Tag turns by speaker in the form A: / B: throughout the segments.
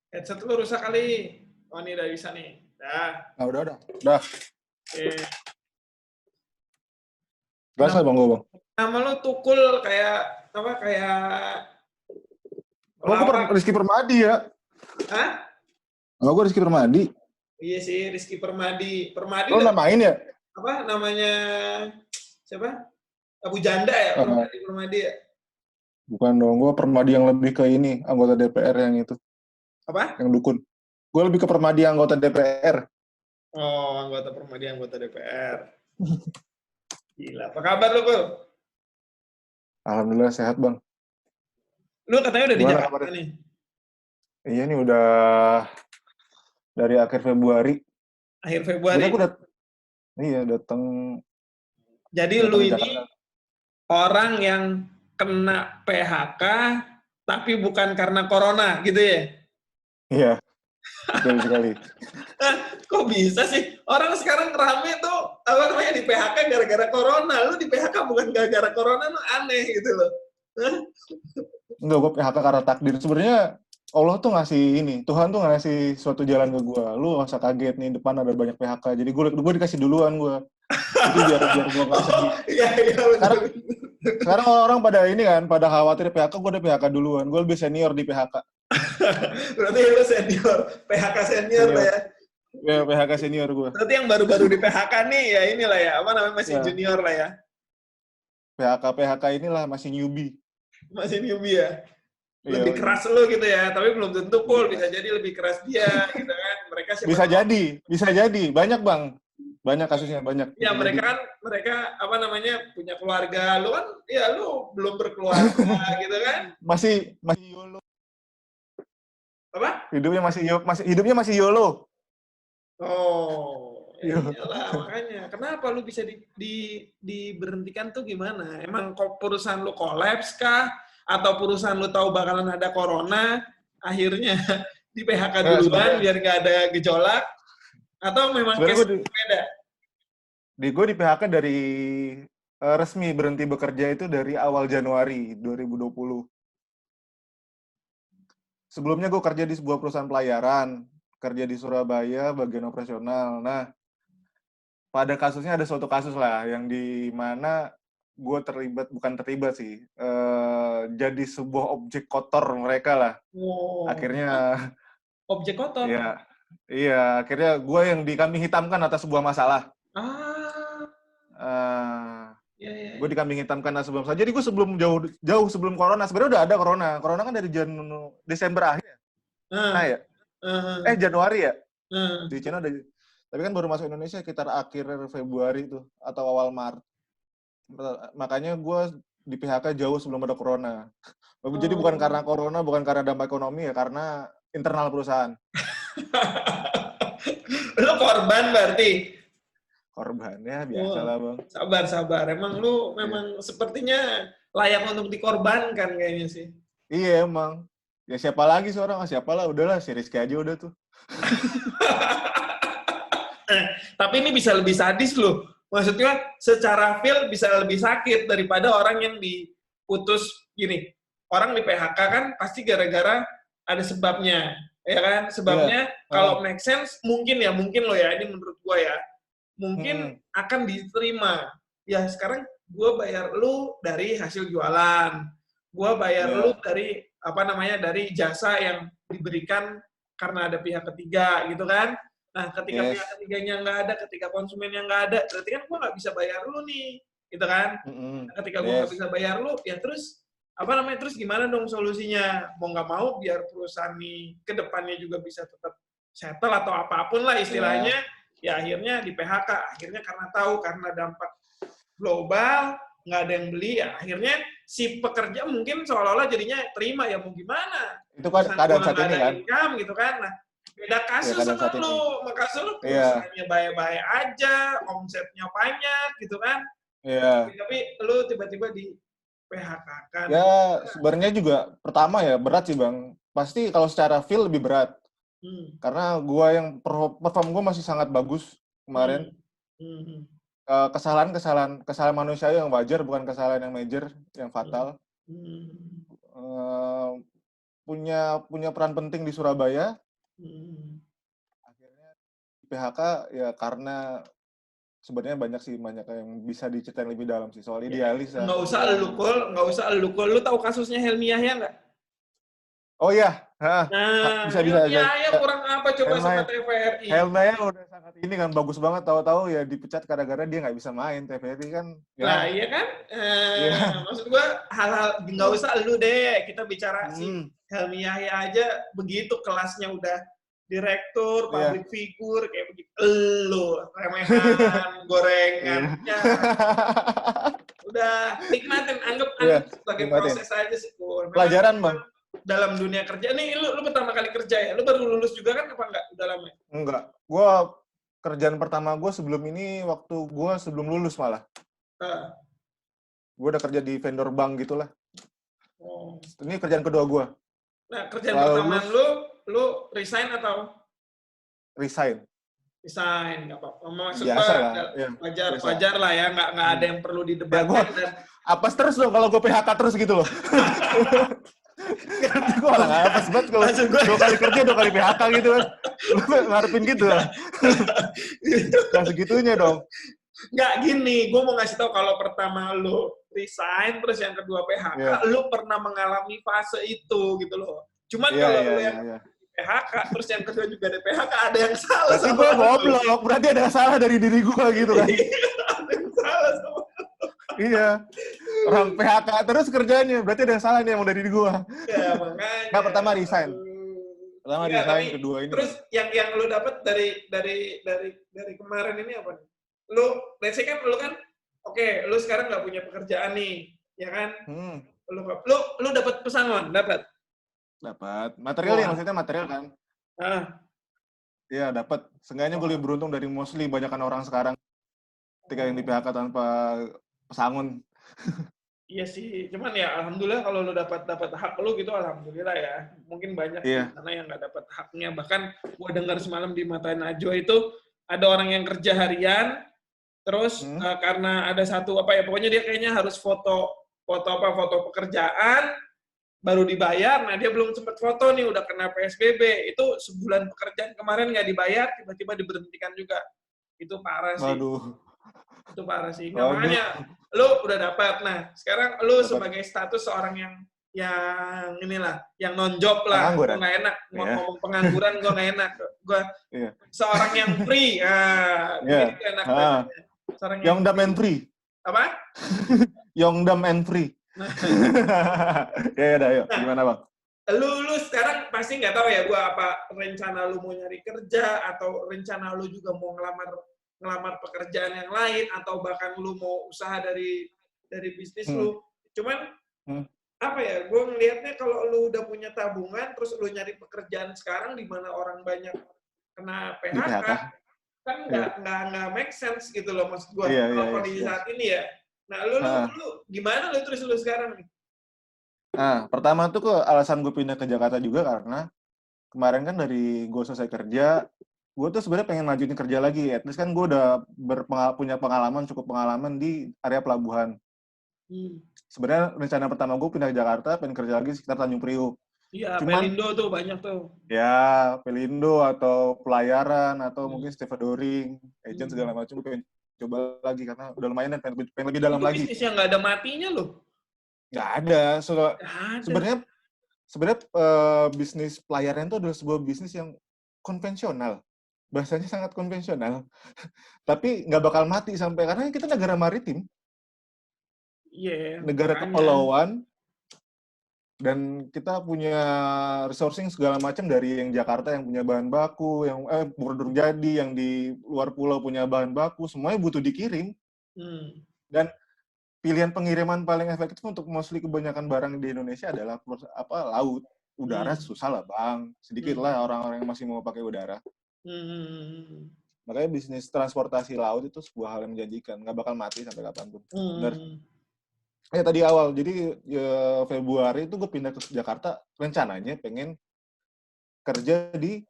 A: Headset lu rusak kali. Oh, ini udah bisa nih. Dah.
B: Nah, udah. Udah.
A: Oke.
B: Berasa bang gue bang.
A: Nama lu Tukul kayak apa? Kayak
B: Oh, gue
A: pelawak.
B: Rizky Permadi ya.
A: Hah?
B: Oh, gue Rizky Permadi.
A: Iya sih, Rizky Permadi. Permadi
B: Lo
A: udah
B: namain ya?
A: apa namanya? Siapa? Abu Janda ya, Permadi ya.
B: Bukan dong, gue Permadi yang lebih ke ini, anggota DPR yang itu.
A: Apa?
B: Yang dukun. Gue lebih ke Permadi anggota DPR.
A: Oh, anggota Permadi, anggota DPR. Gila, apa kabar lu, Kul?
B: Alhamdulillah sehat bang.
A: Lu katanya udah di
B: Gimana
A: Jakarta
B: kabarnya?
A: nih.
B: Iya nih udah dari akhir Februari.
A: Akhir Februari.
B: Gue datang.
A: Jadi lu ini orang yang kena PHK tapi bukan karena corona gitu ya?
B: Iya, betul sekali.
A: Kok bisa sih? Orang sekarang rame tuh apa namanya di PHK gara-gara corona. Lu di PHK bukan gara-gara corona, lu aneh gitu loh.
B: Enggak, gue PHK karena takdir. Sebenarnya Allah tuh ngasih ini, Tuhan tuh ngasih suatu jalan ke gue. Lu gak usah kaget nih, depan ada banyak PHK. Jadi gue dikasih duluan gue. Jadi biar gue gak sedih.
A: Iya, betul.
B: Sekarang orang pada ini kan, pada khawatir PHK, gue udah PHK duluan. Gue lebih senior di PHK.
A: Berarti lu senior, PHK senior lah ya.
B: Ya, PHK senior gue.
A: Berarti yang baru-baru di PHK nih ya inilah ya, apa namanya masih junior lah ya.
B: PHK inilah masih newbie.
A: Masih newbie ya. Lebih keras lu gitu ya, tapi belum tentu Kul, bisa jadi lebih keras dia gitu kan. Mereka siapa
B: bisa jadi. Banyak bang. Banyak kasusnya, banyak.
A: Ya mereka apa namanya punya keluarga, lu kan ya lu belum berkeluarga gitu kan.
B: Masih YOLO.
A: Apa?
B: Hidupnya masih YOLO.
A: Oh, ya iyalah makanya. Kenapa lu bisa diberhentikan tuh gimana? Emang perusahaan lu kolaps kah? Atau perusahaan lu tahu bakalan ada corona, akhirnya di PHK duluan biar nggak ada gejolak? Atau memang case beda?
B: Gue di PHK dari resmi berhenti bekerja itu dari awal Januari 2020. Sebelumnya gue kerja di sebuah perusahaan pelayaran, kerja di Surabaya, bagian operasional. Nah, pada kasusnya ada suatu kasus lah, yang di mana gue bukan terlibat sih, jadi sebuah objek kotor mereka lah.
A: Wow.
B: Akhirnya...
A: Objek kotor?
B: Iya, akhirnya gue yang dikambing hitamkan atas sebuah masalah. Gue dikambing hitamkan atas sebuah masalah. Jadi gue jauh sebelum corona, sebenarnya udah ada corona. Corona kan dari Desember akhir ya? Januari ya? Di China udah, tapi kan baru masuk Indonesia sekitar akhir Februari tuh, atau awal Maret. Makanya gue di PHK jauh sebelum ada corona. Jadi bukan karena corona, bukan karena dampak ekonomi ya, karena internal perusahaan.
A: Lu korban berarti?
B: Korban ya, biasa lah bang.
A: Sabar. Emang lu memang sepertinya layak untuk dikorbankan kayaknya sih.
B: Iya emang. Ya siapa lagi seorang? Siapalah, udahlah si Rizky aja udah tuh.
A: Tapi ini bisa lebih sadis loh. Maksudnya secara feel bisa lebih sakit daripada orang yang diputus gini. Orang di PHK kan pasti gara-gara ada sebabnya. Ya kan? Sebabnya kalau make sense mungkin loh ya, ini menurut gua ya. Mungkin akan diterima. Ya sekarang gue bayar lu dari hasil jualan. Gue bayar lu dari dari jasa yang diberikan karena ada pihak ketiga gitu kan. Nah ketika pihak ketiganya nggak ada, ketika konsumennya nggak ada, berarti kan gue nggak bisa bayar lu nih, gitu kan. Nah, ketika gue nggak bisa bayar lu, ya terus terus gimana dong solusinya? Mau nggak mau biar perusahaan nih ke depannya juga bisa tetap settle atau apapun lah istilahnya. Ya akhirnya di PHK, akhirnya karena dampak global, nggak ada yang beli, ya akhirnya si pekerja mungkin seolah-olah jadinya terima, ya mau gimana.
B: Itu kan keadaan saat ini kan.
A: Income, gitu kan. Nah, beda kasus sama lu. Kasus lu perusahaannya baik-baik aja, omsetnya banyak, gitu kan. Tapi lu tiba-tiba di PHK kan.
B: Ya, sebenarnya juga pertama ya, berat sih bang. Pasti kalau secara feel lebih berat. Karena perform gue masih sangat bagus kemarin. Kesalahan manusia yang wajar, bukan kesalahan yang major, yang fatal. punya peran penting di Surabaya.
A: Hmm.
B: Akhirnya di PHK ya karena sebenarnya banyak yang bisa diceritain lebih dalam sih soal
A: Ya,
B: idealis ya.
A: nggak usah elu kol, nggak usah elu kol. Lu tahu kasusnya Helmi Yahya nggak?
B: Oh iya,
A: Nah,
B: bisa bisa
A: Helmi
B: bisa.
A: Yahya kurang apa coba sama
B: Helmay
A: TVRI?
B: Helmay udah sangat ini kan bagus banget, tahu-tahu ya dipecat gara-gara dia nggak bisa main. TVRI kan
A: Lah
B: ya
A: iya kan?
B: iya.
A: Maksud gua hal-hal nggak usah elu deh. Kita bicara si
B: Hmm,
A: Helmi Yahya aja begitu kelasnya udah direktur,
B: iya.
A: public figure kayak begitu. Elu remehan, gorengan.
B: Iya.
A: Ya, udah nikmatin, anggap
B: Iya,
A: anggap sebagai
B: nikmatin.
A: proses aja sih, Pur.
B: Pelajaran, Bang.
A: Dalam dunia kerja nih, lu pertama kali kerja ya? Lu baru lulus juga kan apa enggak? Udah lama ya?
B: Enggak. Kerjaan pertama gue sebelum ini waktu gue sebelum lulus malah.
A: Ah,
B: Gue udah kerja di vendor bank gitulah.
A: oh.
B: Ini kerjaan kedua gue.
A: Nah, kerjaan
B: Setelah
A: pertama
B: lulus,
A: lu resign atau
B: resign.
A: resign? Nggak apa-apa. Maksud
B: Biasa lah.
A: gua
B: Ya,
A: wajar,
B: biasa.
A: wajar lah ya, nggak ada
B: Hmm.
A: yang perlu
B: Ya gue,
A: didebatkan dan
B: apes terus dong kalau gue PHK terus gitu loh. Gue malah nggak apes banget kalau
A: maksud gua
B: 2 kali kerja 2 kali PHK gitu kan. Lu ngarepin gitu lah. Gak segitunya dong.
A: nggak gini, gue mau ngasih tahu kalau pertama lu resign, terus yang kedua PHK,
B: Iya.
A: lu pernah mengalami fase itu gitu loh. Cuman
B: Iya,
A: kalau
B: iya,
A: lu
B: iya,
A: yang
B: iya.
A: PHK, terus yang kedua juga ada PHK, ada yang salah
B: Berarti
A: sama
B: gue
A: lu.
B: goblok. Berarti ada yang salah dari diri gue gitu kan.
A: Ada yang salah sama lu.
B: Iya. Orang PHK terus kerjanya. Berarti ada yang salah nih yang dari diri gue.
A: Ya, makanya.
B: Nggak, pertama resign. Pertama
A: Enggak, tapi
B: resign, kedua ini.
A: terus yang lu dapat dari kemarin ini apa nih? Lu, let's say kan lu kan, oke, lu sekarang nggak punya pekerjaan nih, ya kan?
B: Hmm,
A: Lu dapat pesangon, dapat.
B: dapat. Material ya,
A: Wah.
B: maksudnya material kan.
A: Ah,
B: Iya, dapat. Seenggaknya gue lebih beruntung dari mostly banyakan orang sekarang ketika yang di PHK tanpa pesangon.
A: iya sih, cuman ya alhamdulillah kalau lu dapat hak lu gitu, alhamdulillah ya. Mungkin banyak di
B: Iya.
A: sana yang nggak dapat haknya. Bahkan gua dengar semalam di Mata Najwa itu ada orang yang kerja harian, terus
B: Hmm,
A: karena ada satu apa ya, pokoknya dia kayaknya harus foto pekerjaan baru dibayar. Nah dia belum sempat foto nih, udah kena PSBB. Itu sebulan pekerjaan kemarin nggak dibayar, tiba-tiba diberhentikan juga. Itu parah sih.
B: waduh.
A: Itu parah sih. Nah,
B: Waduh.
A: makanya lu udah dapat. Nah, sekarang lu
B: Dapat.
A: sebagai status seorang yang inilah, yang non-job lah. Gue
B: Pengangguran.
A: nggak enak.
B: Iya.
A: Ngomong pengangguran gue nggak enak. Gue
B: Iya.
A: seorang yang free.
B: Iya.
A: Begitu enak.
B: Ah.
A: Seorang yang
B: Yongdam and free.
A: apa?
B: Yongdam and free. Ya udah, ayo. Gimana, Bang?
A: Lu sekarang pasti nggak tahu ya gua apa rencana lu mau nyari kerja atau rencana lu juga mau ngelamar pekerjaan yang lain atau bahkan lu mau usaha dari bisnis
B: Hmm.
A: lu. Cuman
B: Hmm.
A: apa ya? Gua ngelihatnya kalau lu udah punya tabungan terus lu nyari pekerjaan sekarang di mana orang banyak kena
B: Di
A: PHK,
B: PHK.
A: kan nggak make sense gitu loh maksud gua.
B: Iya,
A: Kalau
B: iya,
A: kondisi
B: iya.
A: saat ini ya. Nah, lu gimana lu terus lu sekarang nih?
B: Nah, pertama tuh alasan gue pindah ke Jakarta juga karena kemarin kan dari gue selesai kerja, gue tuh sebenarnya pengen lanjutin kerja lagi. At least kan gue udah punya cukup pengalaman di area pelabuhan. Sebenarnya rencana pertama gue pindah ke Jakarta, pengen kerja lagi sekitar Tanjung Priuk.
A: Iya,
B: Cuman,
A: Pelindo tuh banyak tuh.
B: ya Pelindo atau pelayaran atau mungkin stevedoring, agent segala macam gue pengen coba lagi karena udah lumayan dan pengen lebih dalam
A: Itu
B: lagi.
A: bisnis yang nggak ada matinya loh.
B: Nggak ada.
A: Nggak ada.
B: Sebenarnya bisnis pelayaran itu adalah sebuah bisnis yang konvensional. Bahasanya sangat konvensional. Tapi nggak bakal mati sampai karena kita negara maritim.
A: Iya,
B: Negara
A: makanya.
B: kepulauan. Dan kita punya resourcing segala macam dari yang Jakarta yang punya bahan baku, yang bordor jadi, yang di luar pulau punya bahan baku, semuanya butuh dikirim. Dan pilihan pengiriman paling efektif untuk mostly kebanyakan barang di Indonesia adalah laut. Udara susah lah, Bang. Sedikit lah orang-orang yang masih mau pakai udara. Makanya bisnis transportasi laut itu sebuah hal yang menjanjikan. Nggak bakal mati sampai kapanpun. Benar. Tadi awal. Jadi Februari itu gue pindah ke Jakarta. Rencananya pengen kerja di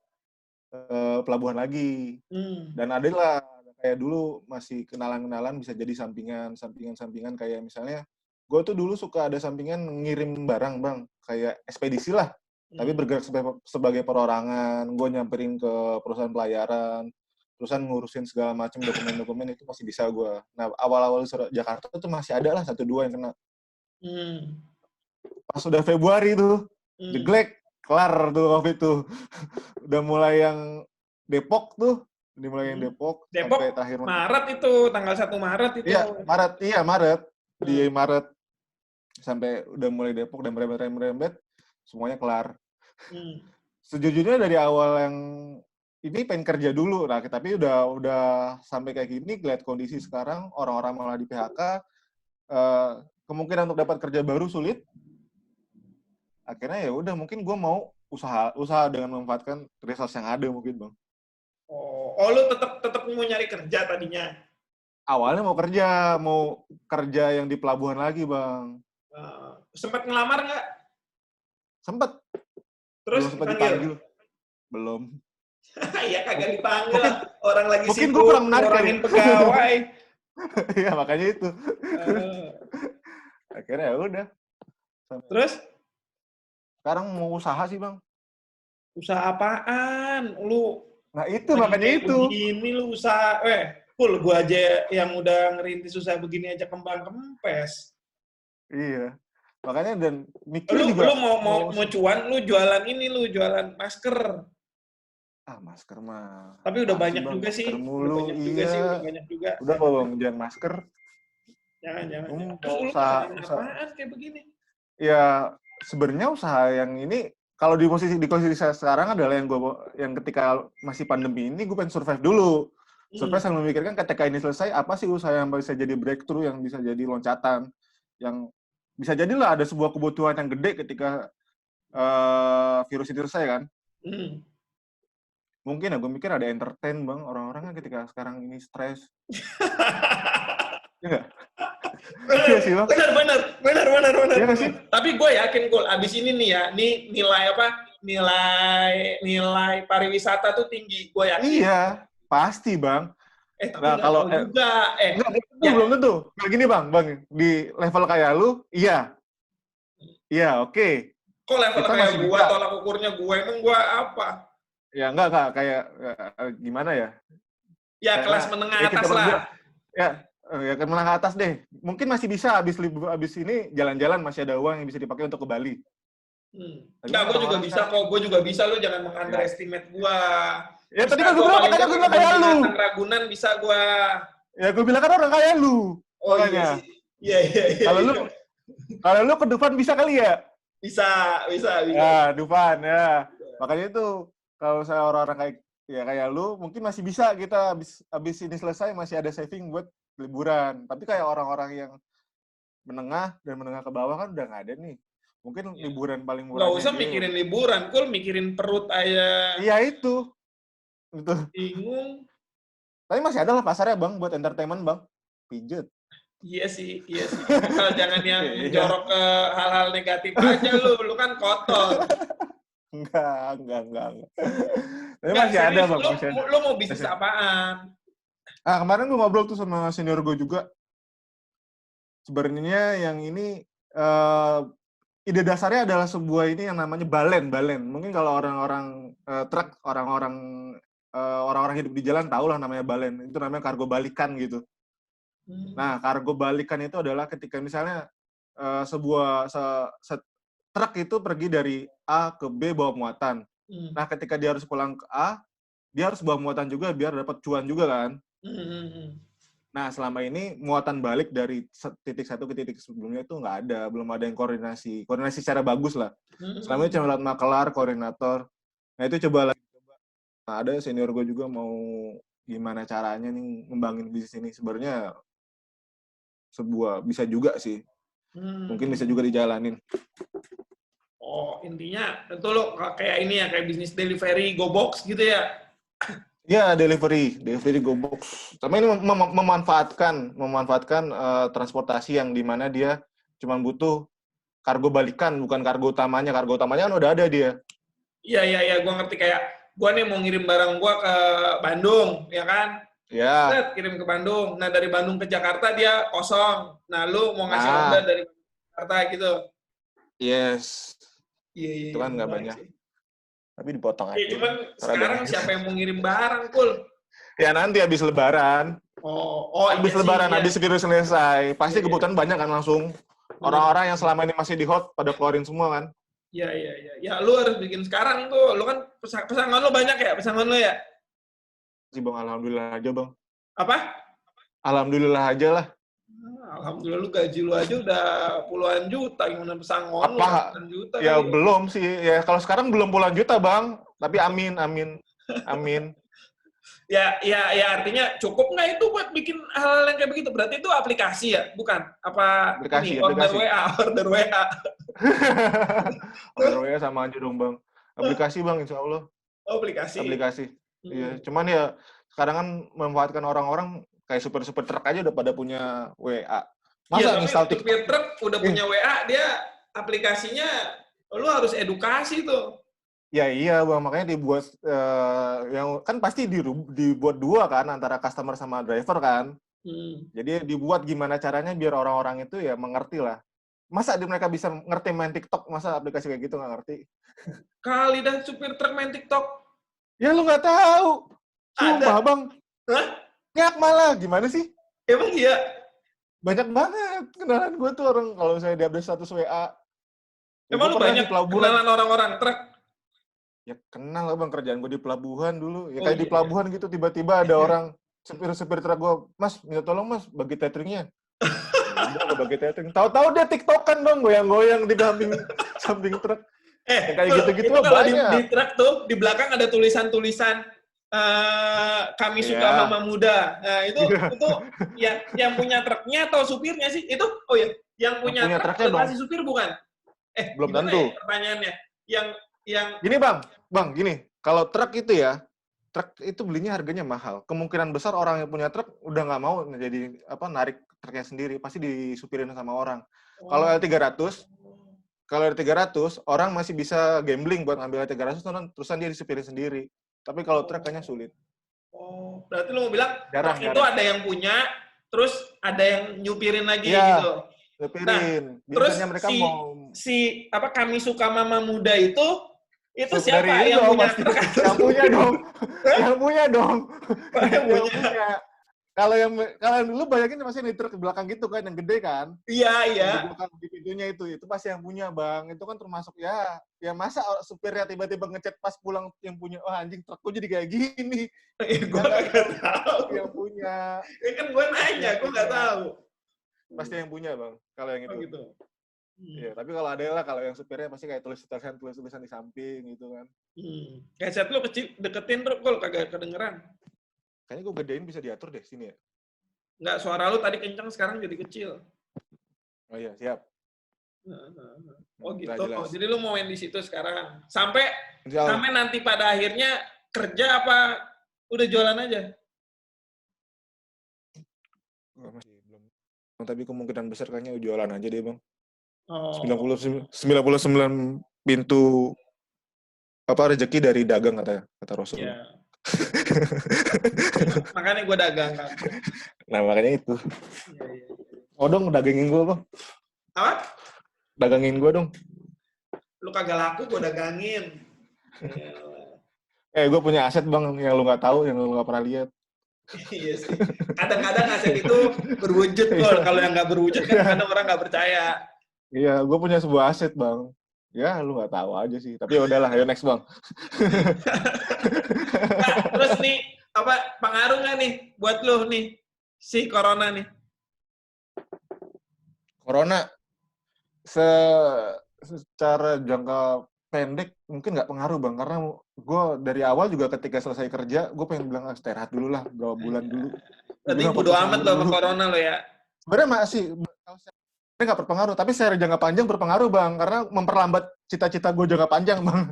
B: pelabuhan lagi. Dan adalah kayak dulu masih kenalan-kenalan bisa jadi sampingan kayak misalnya gue tuh dulu suka ada sampingan ngirim barang, Bang, kayak ekspedisi lah. Tapi bergerak sebagai perorangan, gue nyamperin ke perusahaan pelayaran, terusan ngurusin segala macam dokumen-dokumen itu masih bisa gue. Nah, awal-awal Jakarta itu masih ada lah 1-2 yang kena. Pas udah Februari tuh, jeglek, kelar tuh COVID tuh. Udah mulai yang Depok tuh, dimulai yang Depok sampai terakhir
A: Maret itu, tanggal 1 Maret itu.
B: Iya, Maret. Di Maret sampai udah mulai Depok dan merembet, semuanya kelar. Sejujurnya dari awal yang ini pengen kerja dulu, nah tapi udah sampai kayak gini, lihat kondisi sekarang orang-orang malah di PHK, kemungkinan untuk dapat kerja baru sulit. Akhirnya ya udah mungkin gue mau usaha dengan memanfaatkan resource yang ada mungkin, Bang.
A: Oh, lu tetap mau nyari kerja tadinya?
B: Awalnya mau kerja yang di pelabuhan lagi, Bang.
A: Sempat ngelamar nggak?
B: Sempet.
A: Terus
B: belum sempat dipanggil. Belum.
A: Iya, kagak dipanggil. Orang lagi
B: mungkin
A: sibuk ngurangin pegawai.
B: Iya, makanya itu. Akhirnya ya udah.
A: Terus?
B: Sekarang mau usaha sih, Bang.
A: Usaha apaan? Lu
B: Nah, itu makanya itu.
A: Begini lu usaha, gua aja yang udah ngerintis usaha begini aja kembang kempes.
B: Iya. Makanya dan mikir
A: lu
B: juga.
A: Lu mau cuan, lu jualan masker.
B: Masker mah.
A: Tapi udah banyak
B: Bang,
A: juga sih.
B: Mulu,
A: udah banyak juga.
B: Udah Bang, jangan masker.
A: Jangan.
B: Terus
A: lu apaan kayak begini?
B: Ya, sebenarnya usaha yang ini kalau di posisi saya sekarang adalah yang ketika masih pandemi ini gue pengen survive dulu. Survive sambil memikirkan ketika ini selesai apa sih usaha yang bisa jadi breakthrough, yang bisa jadi loncatan, yang bisa jadilah ada sebuah kebutuhan yang gede ketika virus itu selesai kan. Mungkin ya gue mikir ada entertain, Bang, orang-orang kan ketika sekarang ini stres. Iya nggak? Iya sih, Bang.
A: Benar.
B: Iya nggak sih?
A: Tapi gue yakin, abis ini nih ya, nilai pariwisata tuh tinggi, gue yakin.
B: Iya, pasti, Bang.
A: Tapi kalau juga,
B: belum tentu. Nah, gini, Bang, di level kayak lu, iya, oke.
A: Kok level kayak gue, tolak ukurnya gue, emang gue apa?
B: Ya, enggak, kayak gimana ya?
A: Ya, kelas menengah atas lah.
B: Ya, ke menengah atas deh. Mungkin masih bisa abis ini jalan-jalan masih ada uang yang bisa dipakai untuk ke Bali.
A: Enggak, gue juga bisa kok. Gue juga bisa, lu jangan meng-underestimate gue.
B: Ya, tadi kan gue bilang makanya gue bilang kayak lu.
A: Ragunan bisa gue.
B: Ya, gue bilang kan orang kayak lu.
A: Oh iya. Iya.
B: Kalau lu ke Dufan bisa kali ya?
A: Bisa.
B: Ya, Dufan ya. Makanya itu kalau saya orang-orang kayak lu mungkin masih bisa kita abis ini selesai masih ada saving buat liburan. Tapi kayak orang-orang yang menengah ke bawah kan udah nggak ada nih. Mungkin liburan paling murah.
A: Nggak usah mikirin liburan, mikirin perut aja.
B: Iya itu.
A: Bingung.
B: Tapi masih ada lah pasarnya, Bang, buat entertainment, Bang. Pijet.
A: Iya sih. Asal jangan yang jorok ke hal-hal negatif aja lu kan kotor.
B: Enggak. Tapi masih ada, Bang.
A: Lu mau bisnis apaan?
B: Kemarin gue ngobrol tuh sama senior gue juga. Sebenarnya yang ini ide dasarnya adalah sebuah ini yang namanya balen. Mungkin kalau orang-orang truk, orang-orang hidup di jalan tahu lah namanya balen. Itu namanya kargo balikan gitu. Nah, kargo balikan itu adalah ketika misalnya truk itu pergi dari A ke B bawa muatan. Nah, ketika dia harus pulang ke A, dia harus bawa muatan juga biar dapat cuan juga kan. Nah, selama ini muatan balik dari titik satu ke titik sebelumnya itu nggak ada, belum ada yang koordinasi secara bagus lah. Selama ini cuma lewat makelar, koordinator. Nah, itu coba. Nah, ada senior gue juga mau gimana caranya nih ngembangin bisnis ini. Sebenarnya bisa juga sih. Mungkin bisa juga dijalanin.
A: Oh, intinya itu lo kayak ini ya, kayak bisnis delivery GoBox gitu ya?
B: Ya, delivery GoBox. Sama ini memanfaatkan transportasi yang dimana dia cuma butuh kargo balikan, bukan kargo utamanya. Kargo utamanya kan udah ada dia.
A: Iya. Gue ngerti, kayak gue nih mau ngirim barang gue ke Bandung, ya kan?
B: Ya.
A: Kirim ke Bandung. Nah, dari Bandung ke Jakarta dia kosong. Nah, lu mau ngasih order dari Jakarta gitu.
B: Yes.
A: Iya, iya,
B: Itu
A: iya,
B: kan nggak
A: menarik
B: banyak.
A: sih.
B: Tapi dipotong
A: Ya,
B: aja.
A: cuman
B: Ntar ada
A: sekarang
B: yang-
A: siapa yang mau ngirim barang, Kul?
B: Ya nanti habis Lebaran.
A: Oh
B: Habis
A: iya sih,
B: Lebaran,
A: iya.
B: habis virus selesai.
A: Iya,
B: Pasti
A: iya.
B: kebutuhan banyak kan langsung.
A: Bener.
B: Orang-orang yang selama ini masih di hot, pada keluarin semua kan.
A: Iya, iya, iya. Ya, lu harus bikin sekarang tuh. Lu kan pesangon lu banyak ya? Pesangon lu ya?
B: Sih Bang, Alhamdulillah aja Bang.
A: Apa?
B: Alhamdulillah aja lah.
A: Alhamdulillah lu gaji lu aja udah puluhan juta. Gimana pesangon lu
B: Apa?
A: ratusan juta
B: Ya
A: kali.
B: belum sih. Ya kalau sekarang belum puluhan juta Bang. Tapi amin, amin. Amin.
A: Ya, ya, ya artinya cukup nggak itu buat bikin hal yang kayak begitu? Berarti itu aplikasi ya, bukan? Apa
B: Aplikasi,
A: ini order
B: aplikasi.
A: WA, order WA?
B: Order WA sama aja dong Bang. Aplikasi Bang, insya Allah.
A: Oh, aplikasi.
B: Aplikasi.
A: Hmm.
B: Iya, cuman ya sekarang kan memanfaatkan orang-orang kayak supir-supir truk aja udah pada punya WA.
A: Iya,
B: Masa
A: tapi
B: install TikTok?
A: supir truk udah punya WA, dia aplikasinya lu harus edukasi tuh.
B: Ya iya Bang, makanya dibuat yang kan pasti dibuat dua kan antara customer sama driver kan. Jadi dibuat gimana caranya biar orang-orang itu ya mengerti lah. Masa mereka bisa ngerti main TikTok, masa aplikasi kayak gitu nggak ngerti?
A: Kali dah supir truk main TikTok.
B: Ya lu nggak tahu. Sumpah
A: Ada.
B: Bang.
A: Hah?
B: Ngak malah, gimana sih?
A: Emang iya?
B: Banyak banget kenalan gue tuh orang kalau saya di-update status WA.
A: Emang lu banyak kenalan orang-orang truk?
B: Ya kenal lah Bang, kerjaan gue di pelabuhan dulu. Ya
A: Oh,
B: kayak
A: iya,
B: di pelabuhan gitu, tiba-tiba ada orang supir-supir truk gue, Mas, minta tolong Mas, bagi tetheringnya. Udah, gue bagi tethering. Tahu-tahu dia tiktokan dong, goyang-goyang di samping truk. Ya, kayak gitu-gitu
A: itu kalau
B: banyak.
A: di truk tuh, di belakang ada tulisan-tulisan kami suka mama muda. Nah, itu ya yang punya truknya atau supirnya sih? Itu yang punya truk kasih supir bukan?
B: Belum tentu.
A: Ya, pertanyaannya. Yang
B: gini Bang, gini. Kalau truk itu ya, truk itu belinya harganya mahal. Kemungkinan besar orang yang punya truk udah nggak mau jadi narik truknya sendiri, pasti disupirin sama orang. Kalau L300, orang masih bisa gambling buat ngambil L300 terusan dia disupirin sendiri. Tapi kalau truk kayaknya sulit.
A: Oh, berarti lu mau bilang
B: jarang.
A: Itu ada yang punya, terus ada yang nyupirin lagi
B: ya,
A: gitu.
B: Nyupirin.
A: Nah, terus
B: mereka
A: kami suka mama muda itu siapa
B: dari
A: yang punya
B: truk? Yang punya dong. Yang punya dong.
A: Yang punya.
B: Kalau lu bayangin masih di truk di belakang gitu kan, yang gede kan?
A: Iya.
B: Di pintunya itu pasti yang punya Bang. Itu kan termasuk ya masa supirnya tiba-tiba ngechat pas pulang yang punya, anjing trukku jadi kayak gini.
A: Gue nggak tahu.
B: Yang punya.
A: Ya kan gue nanya, gue nggak tahu.
B: Pasti yang punya Bang, kalau yang itu.
A: Oh gitu.
B: Iya, tapi kalau ada lah, kalau yang supirnya pasti kayak tulisan di samping gitu kan.
A: Headset lu kecil, deketin truk kalau kagak kedengeran.
B: Kayaknya gue gedein bisa diatur deh sini ya.
A: Nggak, suara lu tadi kencang, sekarang jadi kecil.
B: Oh iya, siap.
A: Oh gitu. Jadi lu mau main di situ sekarang. Sampai nanti pada akhirnya kerja apa udah jualan aja?
B: Masih belum. Tapi kemungkinan besar kayaknya jualan aja deh Bang.
A: Oh.
B: 99 pintu rezeki dari dagang kata Rasulullah.
A: Makanya gue dagang kan.
B: Nah makanya itu.
A: Iya.
B: Oh dong, dagangin gue Bang.
A: Apa?
B: Dagangin gue dong.
A: Lu kagak laku, gue dagangin.
B: Gue punya aset Bang yang lu nggak tahu, yang lu nggak pernah lihat.
A: Iya sih. Kadang-kadang aset itu berwujud kok. Kalau yang nggak berwujud kan kadang orang nggak percaya.
B: Iya, gue punya sebuah aset Bang. Ya, lu nggak tahu aja sih. Tapi udahlah, ayo next Bang.
A: Nah, terus nih, pengaruh nggak nih buat lu nih si corona nih?
B: Corona secara jangka pendek mungkin nggak pengaruh Bang, karena gue dari awal juga ketika selesai kerja, gue pengen bilang istirahat dulu lah, berapa bulan dulu.
A: Berarti bodo amat lo sama corona lo ya?
B: Sebenarnya masih, nggak berpengaruh, tapi secara jangka panjang berpengaruh Bang, karena memperlambat cita-cita gue jangka panjang Bang.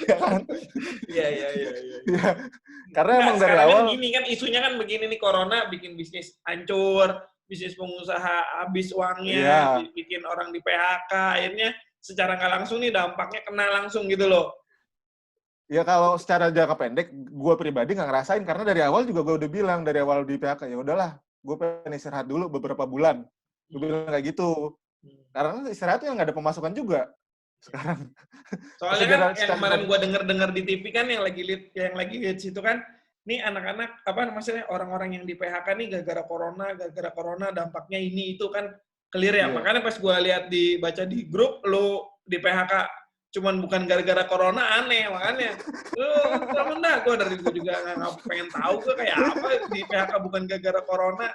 B: Ya kan?
A: Iya.
B: Ya, karena emang dari awal.
A: Kan gini kan isunya kan begini nih, corona bikin bisnis hancur, bisnis pengusaha habis uangnya, bikin orang di PHK, akhirnya secara nggak langsung nih dampaknya kena langsung gitu loh.
B: Ya kalau secara jangka pendek, gue pribadi nggak ngerasain, karena dari awal juga gue udah bilang dari awal di PHK, ya udahlah, gue pengen istirahat dulu beberapa bulan. Gue bilang kayak gitu. Karena istirahat tuh yang nggak ada pemasukan juga sekarang.
A: Soalnya kan yang kemarin gue denger di TV kan yang lagi lihat situ kan, nih anak-anak apa maksudnya orang-orang yang di PHK nih gara-gara corona dampaknya ini itu kan clear ya.
B: Iya.
A: Makanya pas gue lihat baca di grup lo di PHK cuman bukan gara-gara corona aneh makanya. Lu temen dah gue juga nggak pengen tahu gue kayak apa di PHK bukan gara-gara corona.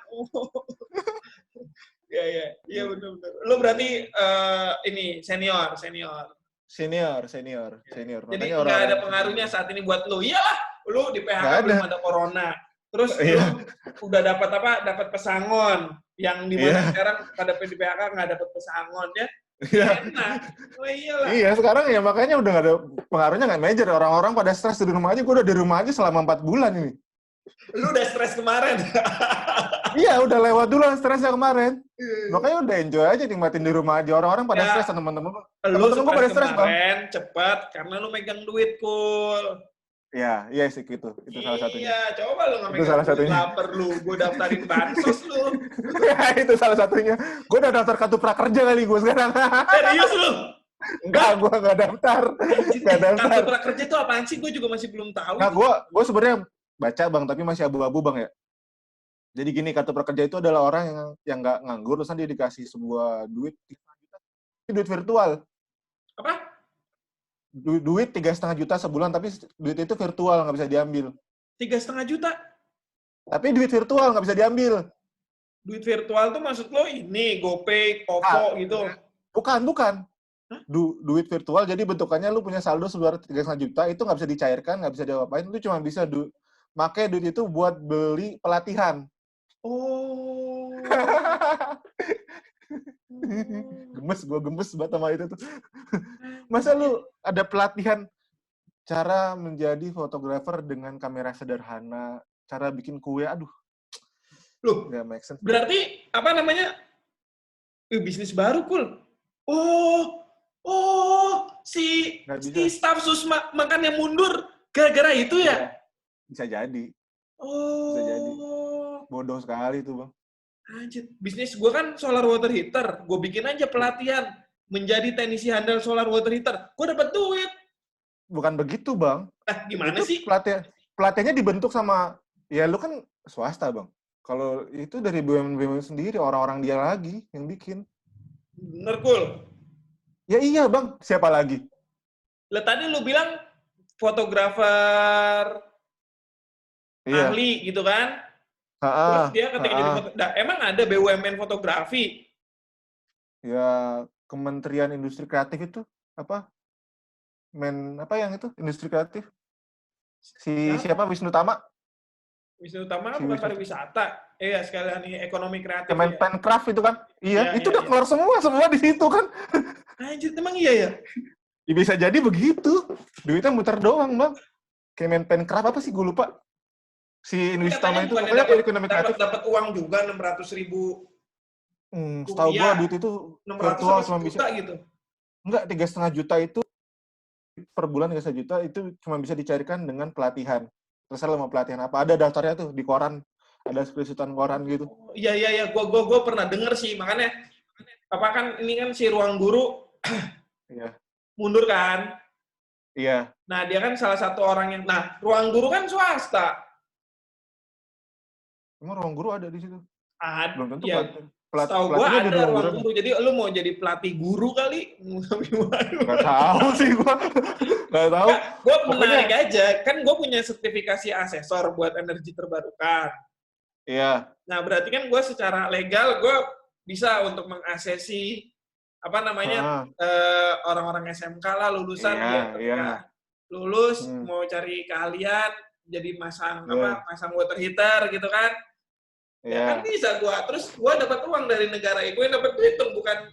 A: Iya benar-benar. Lo berarti ini senior.
B: Senior.
A: Jadi
B: Makanya
A: nggak ada
B: orang-orang
A: pengaruhnya
B: senior.
A: saat ini buat lu. Iyalah, lu di PHK
B: Nggak ada.
A: belum ada corona. Terus
B: Iya.
A: lu udah dapat apa? Dapat pesangon. Yang dimana
B: Iya.
A: sekarang pada di PHK nggak dapat pesangon ya.
B: Iya.
A: Enak. Oh iyalah.
B: Iya, sekarang ya makanya udah nggak ada pengaruhnya, nggak major. Orang-orang pada stres di rumah aja. Gue udah di rumah aja selama 4 bulan ini.
A: Lu udah stres kemarin.
B: Iya, udah lewat dulu stresnya kemarin. Makanya udah enjoy aja nikmatin di rumah aja. Orang-orang pada
A: Ya,
B: stres, teman-teman.
A: Lu
B: Teman-teman gue pada stres, Bang.
A: kemarin cepet karena lu megang duit, Kul.
B: Iya sih gitu. Itu salah satunya.
A: Iya, coba lu nggak
B: Itu
A: megang
B: salah
A: duit
B: satunya.
A: lapar lu. Gue daftarin bansos lu.
B: Ya, itu salah satunya. Gue udah daftar kartu prakerja kali gue sekarang.
A: Serius lu?
B: Enggak, gue nggak daftar. Nggak daftar.
A: Kartu prakerja itu apaan sih? Gue juga masih belum tahu.
B: Nah, gue sebenarnya baca, Bang, tapi masih abu-abu, Bang, ya. Jadi gini, kartu prakerja itu adalah orang yang nggak nganggur, terus dia dikasih sebuah duit virtual.
A: Apa?
B: Duit 3,5 juta sebulan, tapi duit itu virtual, nggak bisa diambil.
A: 3,5 juta?
B: Tapi duit virtual, nggak bisa diambil.
A: Duit virtual tuh maksud lo ini, GoPay, OVO gitu?
B: Bukan. Duit virtual, jadi bentukannya lu punya saldo sebesar 3,5 juta, itu nggak bisa dicairkan, nggak bisa diapain, lu cuma bisa pakai duit itu buat beli pelatihan.
A: Oh.
B: Gemes banget sama itu tuh. Masa lu ada pelatihan cara menjadi fotografer dengan kamera sederhana, cara bikin kue, aduh.
A: Loh,
B: nggak make sense.
A: Berarti apa namanya? Bisnis baru, Kul. Si staf sus makan yang mundur gara-gara itu ya?
B: Bisa jadi.
A: Oh.
B: Bisa jadi. Bodoh sekali tuh, Bang.
A: Anjir, bisnis gue kan solar water heater. Gue bikin aja pelatihan menjadi teknisi handal solar water heater. Gue dapat duit.
B: Bukan begitu, Bang.
A: Gimana
B: itu
A: sih?
B: Pelatihannya dibentuk sama, ya lu kan swasta, Bang. Kalau itu dari BUMN sendiri, orang-orang dia lagi yang bikin.
A: Bener, Kul.
B: Ya iya, Bang. Siapa lagi?
A: Lah tadi lu bilang fotografer ahli gitu kan? Terus dia ketika jadi emang ada BUMN fotografi?
B: Ya, Kementerian Industri Kreatif itu apa? Apa yang itu? Industri Kreatif? Siapa? Wisnu Tama?
A: Wisnu Tama kan bukan pariwisata. Iya, sekalian ekonomi kreatif.
B: Kemenparekraf itu kan? Iya, itu udah keluar semua di situ kan?
A: Anjir, emang iya ya?
B: Ya, bisa jadi begitu. Duitnya muter doang, Bang. Kemenparekraf apa sih? Gue lupa. Si Wisnu Tama itu pokoknya ekonomi kreatif.
A: Dapat uang juga 600.000.
B: Setahu gue duit itu virtual cuma bisa
A: gitu.
B: Enggak, 3,5 juta itu per bulan 3,5 juta itu cuma bisa dicairkan dengan pelatihan. Terserah mau pelatihan apa, ada daftarnya tuh di koran, ada screenshotan koran gitu.
A: Iya, gue pernah denger sih, makanya apa kan ini kan si Ruang Guru mundur kan?
B: Iya.
A: Nah, dia kan salah satu orang yang, Ruang Guru kan swasta.
B: Emang Ruang Guru ada di situ?
A: Ada.
B: Belum tentu
A: Ya, setahu gue ada Ruang Guru. Jadi lu mau jadi pelatih guru kali?
B: Gak tahu sih gue. Gak tahu.
A: Gue menarik aja. Kan gue punya sertifikasi asesor buat energi terbarukan.
B: Iya.
A: Nah, berarti kan gue secara legal gue bisa untuk mengasesi apa namanya orang-orang SMK lah lulusan lulus mau cari keahlian jadi masang water heater gitu kan. Ya kan bisa gua. Terus gua dapat uang dari negara. Gua yang dapat duit tuh bukan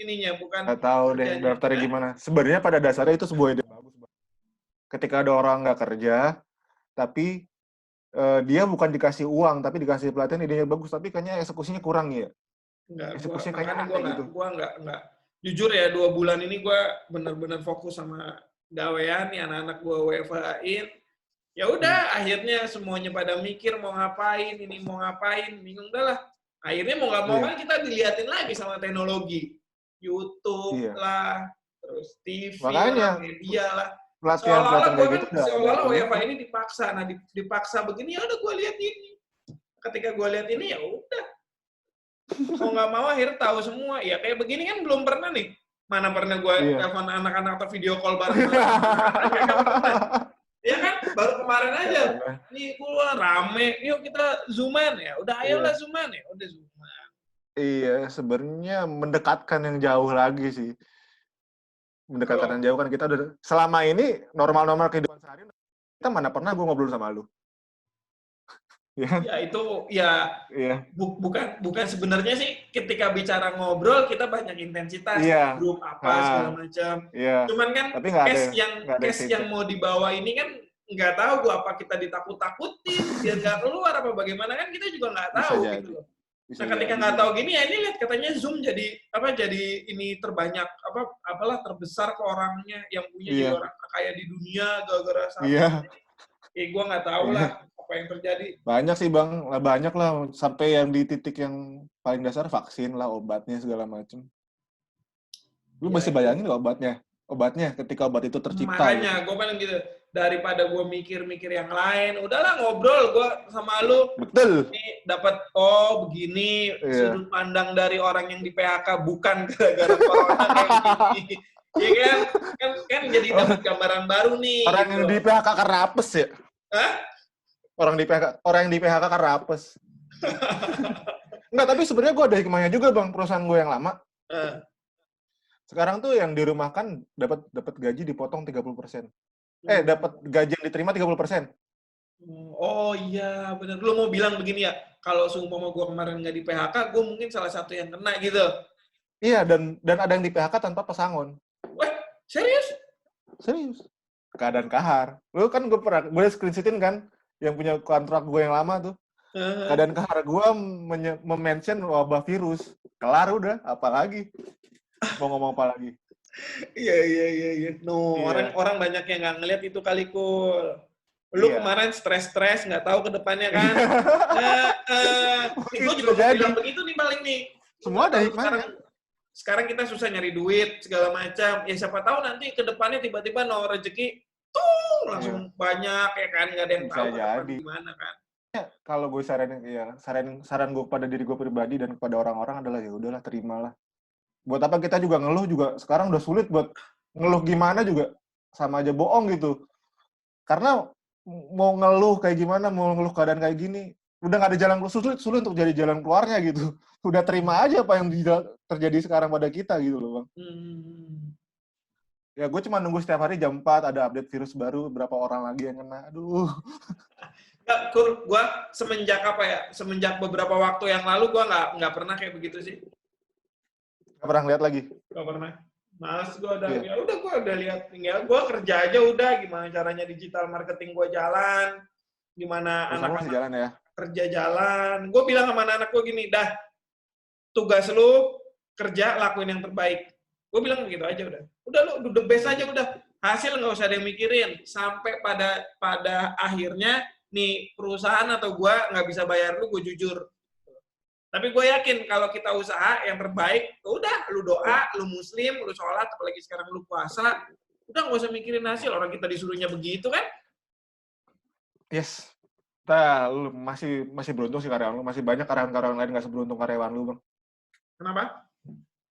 A: ininya, bukan.
B: Nggak tahu deh daftarnya gimana. Sebenarnya pada dasarnya itu sebuah ide bagus. Ketika ada orang nggak kerja, tapi dia bukan dikasih uang, tapi dikasih pelatihan, idenya bagus, tapi kayaknya eksekusinya kurang ya. Eksekusinya kayaknya
A: gua nggak. Jujur ya, 2 bulan ini gua benar-benar fokus sama gawean nih, anak-anak gua WFH-in. Ya udah, akhirnya semuanya pada mikir mau ngapain, bingung dah lah. Akhirnya mau nggak mau
B: Iya.
A: kan kita diliatin lagi sama teknologi. YouTube
B: Iya.
A: lah, terus TV lah,
B: Makanya
A: media lah. Seolah-olah
B: pelatihan-pelatihan
A: gue
B: kayak
A: kan,
B: gitu udah ada
A: seolah-olah WFA
B: ininya.
A: ini dipaksa. Nah, dipaksa begini, ya udah gue lihat ini. Ketika gue lihat ini, ya udah. Mau nggak mau akhirnya tahu semua. Ya kayak begini kan belum pernah nih. Mana pernah gue
B: Iya.
A: telepon anak-anak atau video call bareng-bareng. Kan kagak pernah. Ya kan, baru kemarin
B: Nggak
A: aja.
B: pernah.
A: Nih keluar rame, yuk kita zooman ya. Udah ayolah
B: Iya.
A: zooman ya. Udah zooman.
B: Iya, sebenarnya mendekatkan yang jauh lagi sih. Mendekatkan
A: Kalau
B: yang jauh kan kita udah selama ini normal-normal kehidupan sehari kita mana pernah gue ngobrol sama lu. Ya kan?
A: ya itu ya
B: Iya.
A: bukan sebenarnya sih ketika bicara ngobrol kita banyak intensitas
B: Iya.
A: grup apa segala macam.
B: Iya.
A: Cuman kan
B: Tapi
A: case
B: nggak ada
A: yang mau dibawa ini kan nggak tahu gua apa kita ditakut-takutin biar nggak keluar apa bagaimana kan kita juga nggak
B: bisa
A: tahu
B: jadi.
A: gitu loh.
B: Bisa
A: Nah ketika
B: jadi.
A: nggak tahu gini ya ini lihat katanya Zoom jadi ini terbanyak apalah terbesar ke orangnya yang punya jadi
B: Iya.
A: orang terkaya di dunia gara-gara satu.
B: Iya.
A: Gua nggak tahu
B: Iya.
A: lah apa yang terjadi.
B: Banyak sih Bang, banyak lah sampai yang di titik yang paling dasar vaksin lah, obatnya segala macam. Lu
A: Ya
B: masih
A: itu.
B: bayangin obatnya ketika obat itu tercipta gitu.
A: Makanya gue paling gitu, daripada gue mikir-mikir yang lain, udahlah ngobrol gue sama lu.
B: Betul.
A: Ini dapat begini
B: Iya.
A: sudut pandang dari orang yang di PHK bukan gara-gara corona kayak gini. Iya kan jadi dapat gambaran baru nih.
B: Orang
A: gitu
B: yang
A: loh.
B: di PHK karena apes ya?
A: Hah?
B: Orang yang di PHK karena apes. Enggak, tapi sebenarnya gue ada hikmahnya juga Bang, perusahaan gue yang lama. Sekarang tuh yang dirumahkan dapat gaji dipotong 30%. Dapat gaji yang diterima 30%.
A: Oh iya, benar. Lu mau bilang begini ya, kalau seumpama gue kemarin nggak di PHK, gue mungkin salah satu yang kena gitu.
B: Iya, dan ada yang di PHK tanpa pesangon.
A: Wah, serius?
B: Serius. Keadaan kahar. Lu kan gue screenshotin kan, yang punya kontrak gue yang lama tuh. Keadaan kahar gue mention wabah virus. Kelar udah, apalagi? Mau ngomong apa lagi?
A: Iya. No,
B: Iya.
A: orang banyak yang nggak ngeliat itu kali, Kul. Lu kemarin stres-stres, nggak tahu ke depannya kan. Gue juga mau bilang begitu nih paling nih.
B: Semua ada hikmahnya.
A: Sekarang kita susah nyari duit, segala macam. Ya siapa tahu nanti ke depannya tiba-tiba no rezeki, langsung banyak ya kan. Nggak ada yang tahu ke depan gimana kan.
B: Kalau gue saran gue kepada diri gue pribadi dan kepada orang-orang adalah ya udahlah, terimalah. Buat apa kita juga ngeluh juga sekarang udah sulit buat ngeluh gimana juga sama aja bohong gitu. Karena mau ngeluh kayak gimana, mau ngeluh keadaan kayak gini, udah nggak ada jalan sulit untuk jadi jalan keluarnya gitu. Udah terima aja apa yang terjadi sekarang pada kita gitu loh Bang. Ya gue cuma nunggu setiap hari jam 4 ada update virus baru, berapa orang lagi yang kena. Aduh.
A: Kur, gue semenjak beberapa waktu yang lalu gue nggak pernah kayak begitu sih.
B: Gak pernah lihat lagi?
A: Gak pernah. Males gue ya udah gue udah lihat, tinggal gue kerja aja udah, gimana caranya digital marketing gue jalan, gimana anak-anak
B: jalan ya?
A: kerja jalan. Gue bilang sama anak gue gini, dah tugas lu kerja lakuin yang terbaik. Gue bilang begitu aja udah. Udah lu the best aja udah. Hasil nggak usah ada yang mikirin. Sampai pada akhirnya nih perusahaan atau gue nggak bisa bayar lu, gue jujur. Tapi gue yakin kalau kita usaha yang terbaik, udah lu doa, lu muslim, lu sholat, apalagi sekarang lu puasa, udah nggak usah mikirin hasil. Orang kita disuruhnya begitu kan?
B: Yes. Nah, lu masih beruntung sih karyawan lu. Masih banyak karyawan-karyawan lain nggak seberuntung karyawan lu, Bang.
A: Kenapa?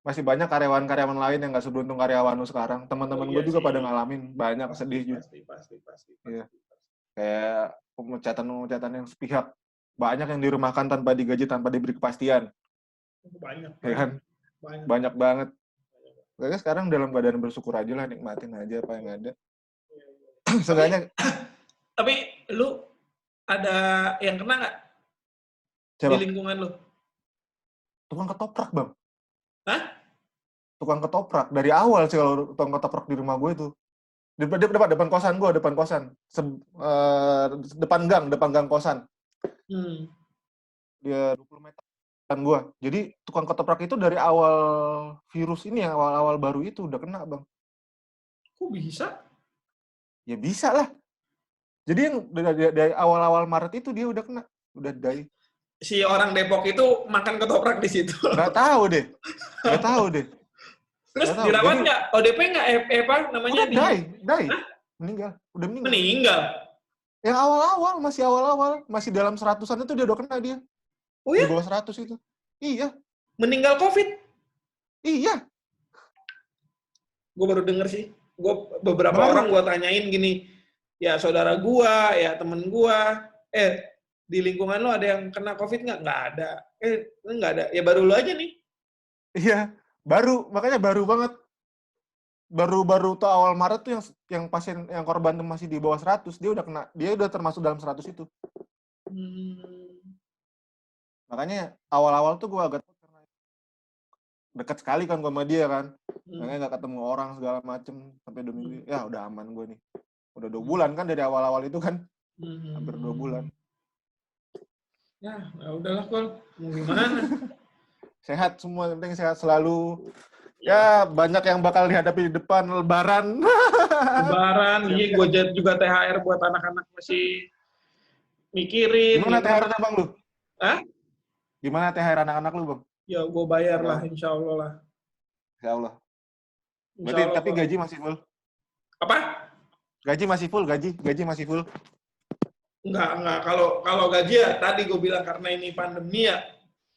B: Masih banyak karyawan-karyawan lain yang nggak seberuntung karyawan lu sekarang. Teman-teman gue juga pada ngalamin banyak sedih juga.
A: Pasti.
B: Iya. Kayak pemecatan yang sepihak. Banyak yang dirumahkan tanpa digaji, tanpa diberi kepastian.
A: Banyak.
B: Ya kan? Banyak banget. Kayaknya sekarang dalam keadaan bersyukur aja lah, nikmatin aja apa yang ada. Seenggaknya.
A: Tapi lu ada yang kena nggak? Di lingkungan lu?
B: Tukang ketoprak, Bang.
A: Hah?
B: Tukang ketoprak. Dari awal sih kalau tukang ketoprak di rumah gue itu. Depan kosan gue, depan kosan. Depan gang kosan. Dia 20 meter depan gue. Jadi tukang ketoprak itu dari awal virus ini, awal-awal baru itu udah kena, Bang.
A: Kok bisa?
B: Ya bisa lah. Jadi yang dari awal-awal Maret itu dia udah kena. Udah dari.
A: si orang Depok itu makan ketoprak di situ.
B: Nggak tahu deh. Nggak tahu deh.
A: Terus
B: Nggak tahu.
A: dirawat
B: Jadi,
A: nggak? ODP nggak? apa namanya?
B: udah die.
A: Hah?
B: Meninggal. Udah meninggal.
A: Meninggal.
B: Yang awal-awal, masih dalam 100-an itu dia udah kena dia.
A: Oh
B: Di
A: ya?
B: bawah 100 itu. Iya.
A: Meninggal COVID?
B: Iya.
A: Gue baru denger sih. Beberapa
B: Baru.
A: orang gue tanyain gini, ya saudara gue, ya temen gue, di lingkungan lo ada yang kena COVID nggak? Nggak ada. Nggak ada. Ya baru lo aja nih.
B: Iya. Baru. Makanya baru banget. Baru tuh awal Maret tuh yang pasien, yang korban tuh masih di bawah 100, dia udah kena, dia udah termasuk dalam 100 itu. Makanya awal-awal tuh gue agak dekat sekali kan sama dia kan. Makanya nggak ketemu orang segala macem sampai 2 minggu. Ya udah aman gue nih. Udah 2 bulan kan dari awal-awal itu kan. Hampir 2 bulan.
A: Ya udahlah Kol. Mau gimana?
B: Sehat semua, yang penting sehat selalu. Ya, banyak yang bakal dihadapi di depan Lebaran.
A: Lebaran, iya gue juga THR buat anak-anak masih mikirin.
B: Gimana THR-nya Bang lu?
A: Hah?
B: Gimana THR anak-anak lu, Bang?
A: Ya gue bayar lah, insya Allah lah.
B: Insya Allah.
A: Insya
B: Berarti
A: Allah,
B: tapi
A: Bang.
B: gaji masih full?
A: Apa?
B: Gaji masih full, gaji masih full.
A: Enggak. Kalau gaji ya tadi gue bilang karena ini pandemi ya.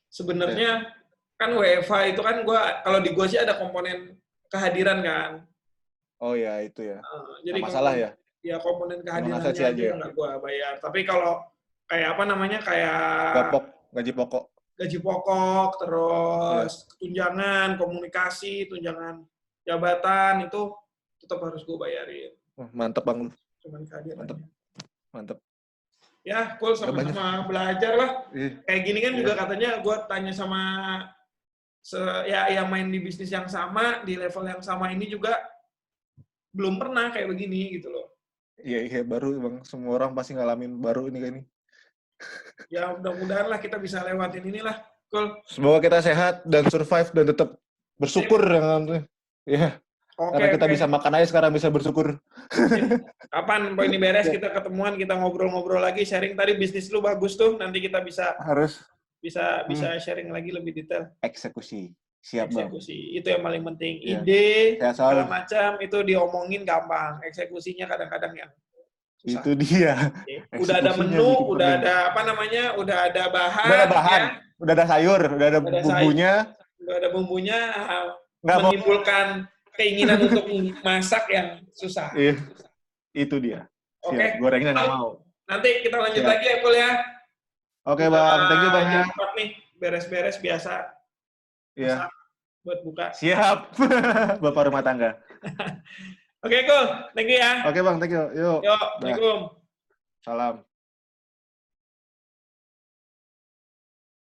A: Sebenarnya kan WFH itu kan kalau di gue sih ada komponen kehadiran kan.
B: Oh ya, itu ya.
A: Jadi
B: masalah ya?
A: Ya komponen kehadirannya aja nggak gue bayar. Tapi kalau kayak apa namanya, kayak
B: gaji pokok.
A: Gaji pokok, terus tunjangan, komunikasi, tunjangan jabatan, itu tetap harus gue bayarin.
B: Mantep Bang lu.
A: Cuman kehadirannya.
B: Mantep.
A: Ya, cool, sama-sama belajar lah. Kayak gini kan juga katanya gue tanya sama yang main di bisnis yang sama, di level yang sama ini juga belum pernah kayak begini gitu loh.
B: Iya, baru Bang. Semua orang pasti ngalamin baru ini kayak ini.
A: Ya, mudah-mudahan lah kita bisa lewatin inilah. Cool.
B: Semoga kita sehat dan survive dan tetap bersyukur dengan ya. Karena kita bisa makan aja sekarang, bisa bersyukur.
A: Kapan ini beres kita ketemuan, kita ngobrol-ngobrol lagi, sharing tadi bisnis lu bagus tuh, nanti kita bisa sharing lagi lebih detail.
B: Eksekusi. Siap, Bang.
A: Eksekusi. Itu yang paling penting. Ide, segala macam, itu diomongin gampang. Eksekusinya kadang-kadang yang susah.
B: Itu dia.
A: Udah ada menu, udah ada apa namanya, udah ada bahan.
B: Udah ada sayur, udah ada bumbunya.
A: Udah ada bumbunya, menimbulkan keinginan untuk masak yang susah.
B: Iya. Itu dia.
A: Oke.
B: Gorengnya nggak mau.
A: Nanti kita lanjut lagi ya, Kul ya.
B: Oke, Bang. Thank you banyak.
A: Nih, beres-beres biasa.
B: Iya.
A: Buat buka.
B: Siap. Bapak rumah tangga.
A: Oke, Kul. Thank you ya.
B: Oke, Bang. Thank you. Yuk.
A: Assalamualaikum.
B: Salam.